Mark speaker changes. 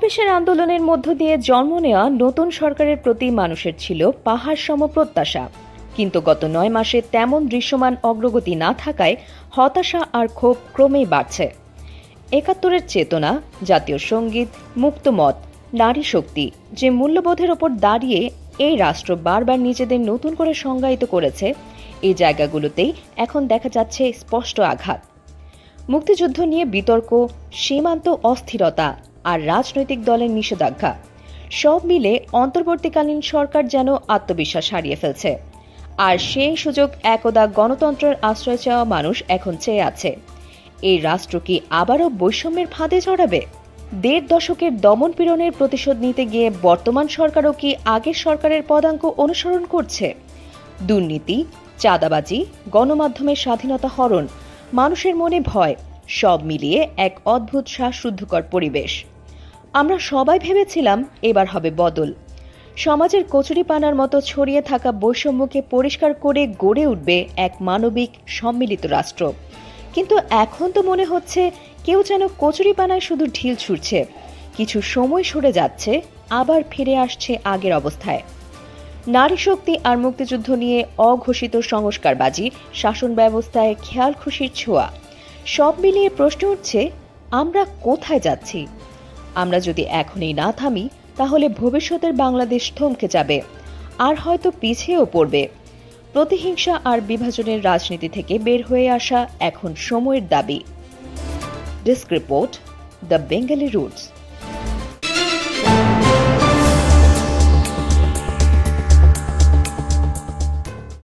Speaker 1: ছাব্বিশের আন্দোলনের মধ্য দিয়ে জন্ম নেওয়া নতুন সরকারের প্রতি মানুষের ছিল পাহাড় সম প্রত্যাশা, কিন্তু গত ৯ মাসে তেমন দৃশ্যমান অগ্রগতি না থাকায় হতাশা আর ক্ষোভ ক্রমেই বাড়ছে। ৭১-এর চেতনা, জাতীয় সঙ্গীত, মুক্তমত, নারী শক্তি যে মূল্যবোধের ওপর দাঁড়িয়ে এই রাষ্ট্র বারবার নিজেদের নতুন করে সংজ্ঞায়িত করেছে, এই জায়গাগুলোতেই এখন দেখা যাচ্ছে স্পষ্ট আঘাত। মুক্তিযুদ্ধ নিয়ে বিতর্ক, সীমান্ত অস্থিরতা আর রাজনৈতিক দলের নিষেধাজ্ঞা সব মিলে অন্তর্বর্তীকালীন সরকার যেন আত্মবিশ্বাস হারিয়ে ফেলছে। আর সেই সুযোগ একদা গণতন্ত্রের আশ্রয় চাওয়া মানুষ এখন চেয়ে আছে। এই রাষ্ট্র কি আবারও বৈষম্যের ফাঁদে জড়াবে? ১.৫ দশকের দমনপীড়নের প্রতিশোধ নিতে গিয়ে বর্তমান সরকারও কি আগের সরকারের পদাঙ্ক অনুসরণ করছে? দুর্নীতি, চাঁদাবাজি, গণমাধ্যমের স্বাধীনতা হরণ, মানুষের মনে ভয়, সব মিলিয়ে এক অদ্ভুত শ্বাসরুদ্ধকর পরিবেশ। আমরা সবাই ভেবেছিলাম এবার হবে বদল, সমাজের কচুরিপানার মতো ছড়িয়ে থাকা বৈষম্যকে পরিষ্কার করে গড়ে উঠবে এক মানবিক সম্মিলিত রাষ্ট্র। কিন্তু এখন তো মনে হচ্ছে কেউ যেন কচুরিপানায় শুধু ঢিল ছুঁড়ছে, কিছু সময় সরে যাচ্ছে, আবার ফিরে আসছে আগের অবস্থায়। নারী শক্তি আর মুক্তিযুদ্ধ নিয়ে অঘোষিত সংস্কারবাজি, শাসন ব্যবস্থায় খেয়াল খুশির ছোঁয়া, সব মিলিয়ে প্রশ্ন উঠছে, আমরা কোথায় যাচ্ছি? আমরা যদি এখনই না থামি, তাহলে ভবিষ্যতের বাংলাদেশ থমকে যাবে, আর হয়তো পিছিয়েও পড়বে। প্রতিহিংসা আর বিভাজনের রাজনীতি থেকে বের হয়ে আসা এখন সময়ের দাবি। Desk report, the Bengali roots.